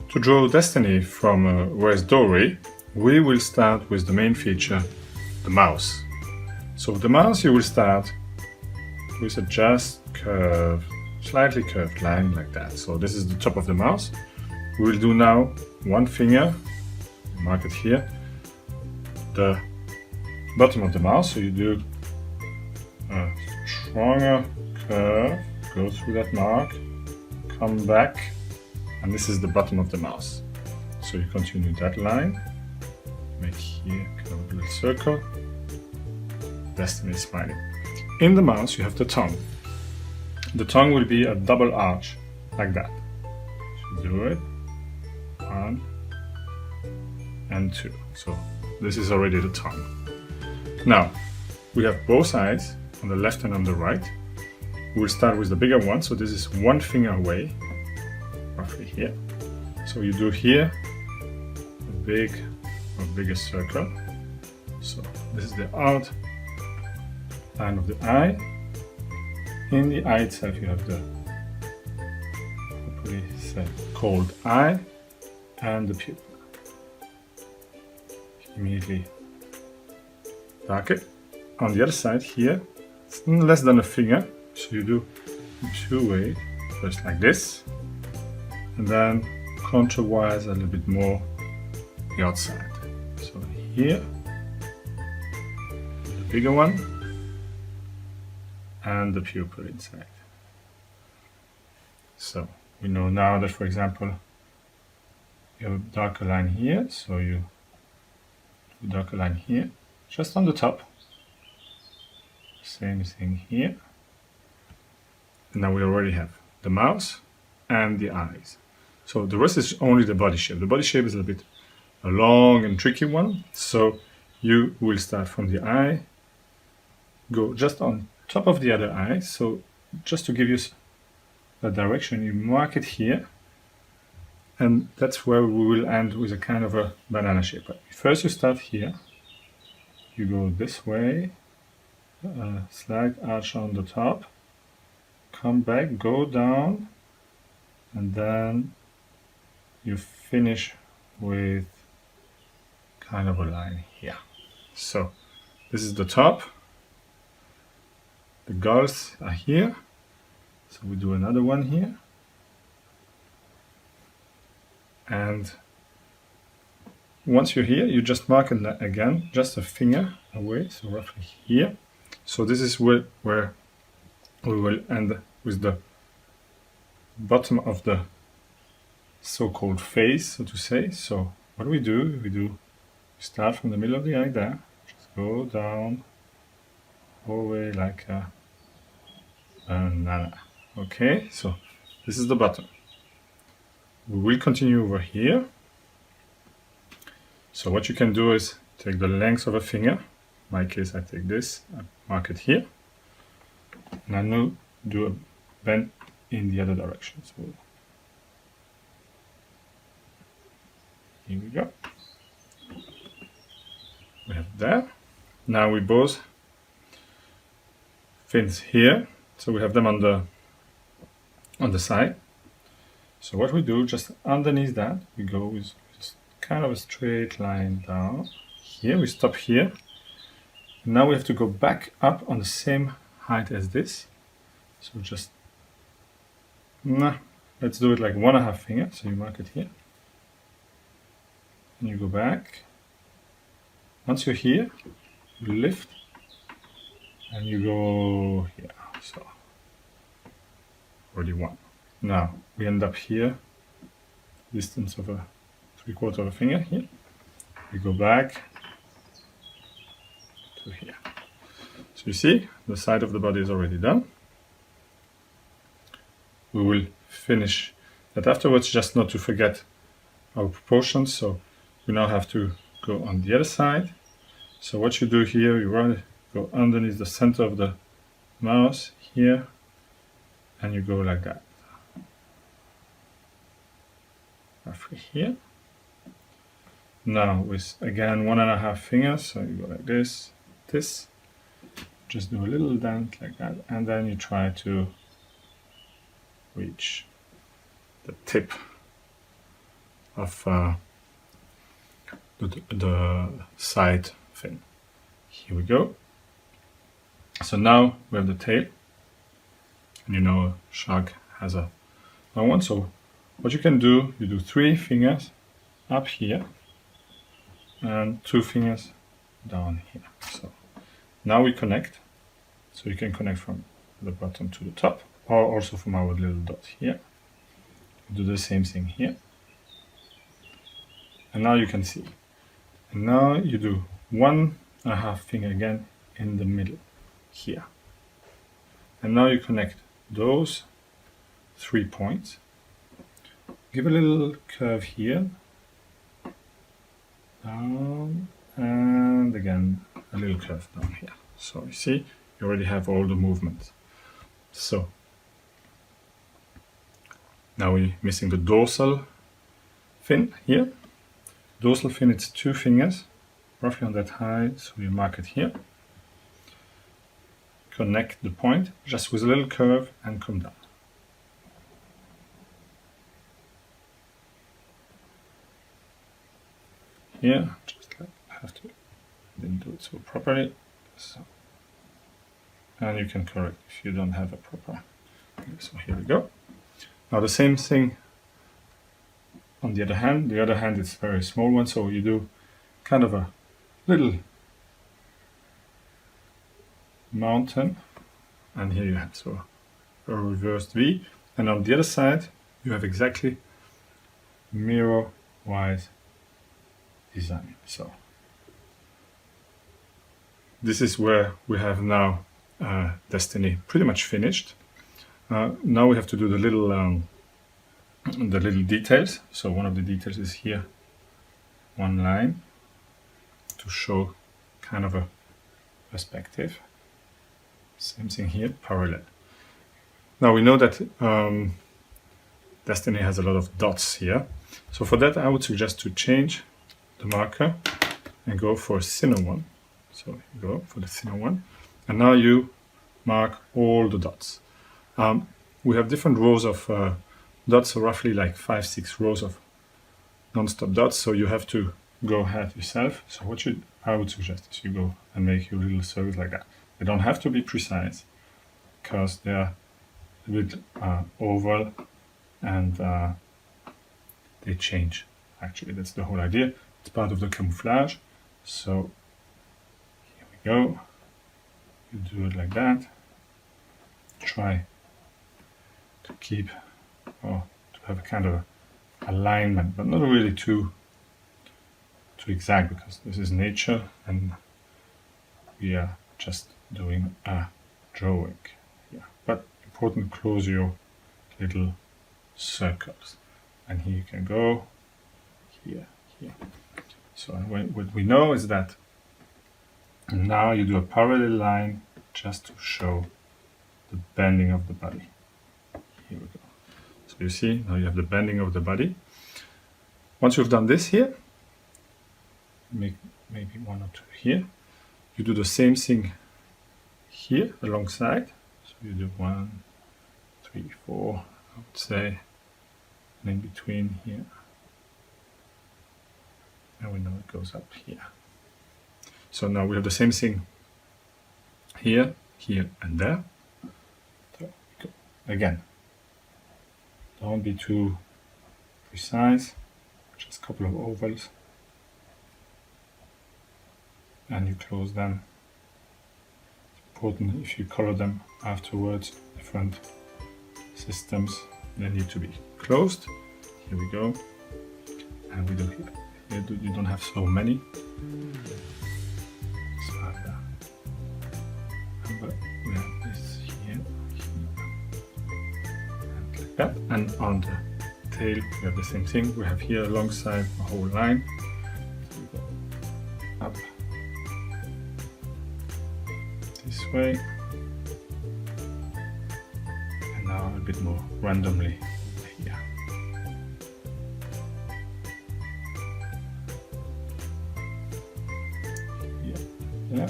To draw Destiny from Where's Dory, we will start with the main feature, the mouse. So the mouse, you will start with a just curved, slightly curved line like that. So this is the top of the mouse. We will do now one finger, mark it here, the bottom of the mouse. So you do a stronger curve, go through that mark, come back, and this is the bottom of the mouse. So you continue that line, make here kind of a little circle, Destiny is smiling. In the mouse you have the tongue. The tongue will be a double arch, like that. So do it, 1 and 2. So this is already the tongue. Now, we have both sides, on the left and on the right. We'll start with the bigger one, so this is one finger away, roughly here. So you do here a bigger circle. So this is the outline of the eye. In the eye itself you have the properly set cold eye and the pupil. Immediately dark it. On the other side here, it's less than a finger, so you do two ways. First like this, and then contour-wise a little bit more the outside. So here, the bigger one, and the pupil inside. So we know now that, for example, you have a darker line here, so you do a darker line here, just on the top. Same thing here. And now we already have the mouth and the eyes. So the rest is only the body shape. The body shape is a little bit a long and tricky one. So you will start from the eye, go just on top of the other eye. So just to give you the direction, you mark it here. And that's where we will end with a kind of a banana shape. But first you start here. You go this way. Slight arch on the top, come back, go down, and then you finish with kind of a line here. So this is the top, the gulls are here, so we do another one here, and once you're here you just mark it again, just a finger away, so roughly here. So this is where we will end with the bottom of the so-called face, so to say. So what we start from the middle of the eye there, just go down, all the way like a banana. Okay, so this is the bottom. We will continue over here. So what you can do is take the length of a finger. In my case, I take this, I mark it here, and I now do a bend in the other direction. So here we go. We have that. Now we both fins here, so we have them on the side. So what we do, just underneath that, we go with kind of a straight line down. Here we stop here. Now we have to go back up on the same height as this. So just, let's do it like 1.5 finger. So you mark it here. And you go back. Once you're here, you lift. And you go here. So, already one. Now, we end up here. Distance of a 3/4 of a finger here. We go back. Here. So you see, the side of the body is already done. We will finish that afterwards, just not to forget our proportions. So we now have to go on the other side. So what you do here, you go underneath the center of the mouse here, and you go like that. Roughly here. Now with again 1.5 fingers, so you go like this. Just do a little dent like that, and then you try to reach the tip of the side fin. Here we go. So now we have the tail, and you know a shark has a long one. So what you can do, you do 3 fingers up here and 2 fingers down here. So now we connect. So you can connect from the bottom to the top, or also from our little dot here. Do the same thing here. And now you can see. And now you do 1.5 finger again in the middle here. And now you connect those 3 points. Give a little curve here. Down, and again a little curve down here. So you see, you already have all the movements. So now we're missing the dorsal fin here. Dorsal fin, it's 2 fingers, roughly on that high, so you mark it here. Connect the point, just with a little curve, and come down. Here, just like I have to, didn't do it so properly. So, and you can correct if you don't have a proper. Okay, so here we go. Now the same thing on the other hand. The other hand is a very small one, so you do kind of a little mountain, and here you have so a reversed V, and on the other side you have exactly mirror-wise design. So this is where we have now Destiny pretty much finished. Now we have to do the little details. So one of the details is here, one line to show kind of a perspective. Same thing here, parallel. Now we know that Destiny has a lot of dots here. So for that I would suggest to change the marker and go for a thinner one. So you go for the thinner one. And now you mark all the dots. We have different rows of dots, so roughly like 5-6 rows of non-stop dots. So you have to go ahead yourself. So what I would suggest is you go and make your little circles like that. They don't have to be precise because they are a bit oval and they change. Actually, that's the whole idea. It's part of the camouflage. So here we go. You do it like that. Try to keep or to have a kind of alignment, but not really too exact, because this is nature and we are just doing a drawing here. But important, close your little circles, and here you can go here. So what we know is that now you do a parallel line just to show the bending of the body. Here we go. So you see, now you have the bending of the body. Once you've done this here, make maybe 1 or 2 here. You do the same thing here alongside. So you do 1, 3, 4, I would say, and in between here. And we know it goes up here. So now we have the same thing here, here, and there. So again, don't be too precise, just a couple of ovals, and you close them. It's important if you color them afterwards, different systems, they need to be closed. Here we go, and we do here. You don't have so many. But we have this here, and like that. And on the tail, we have the same thing. We have here alongside a whole line. So we go up this way, and now a bit more randomly here. Yeah.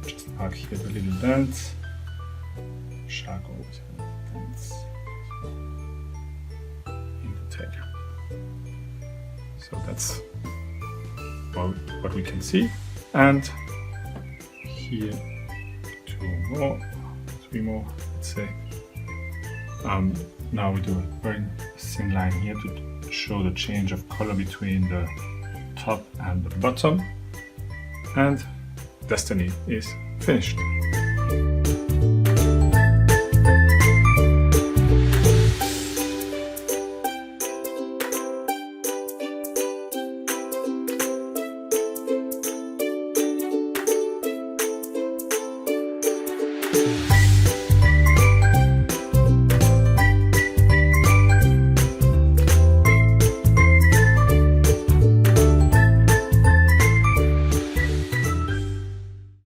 Just mark here the little dents. Shark always has dents in the tail. So that's what we can see. And here 2 more, 3 more, let's say. Now we do a very thin line here to show the change of color between the top and the bottom. And Destiny is finished.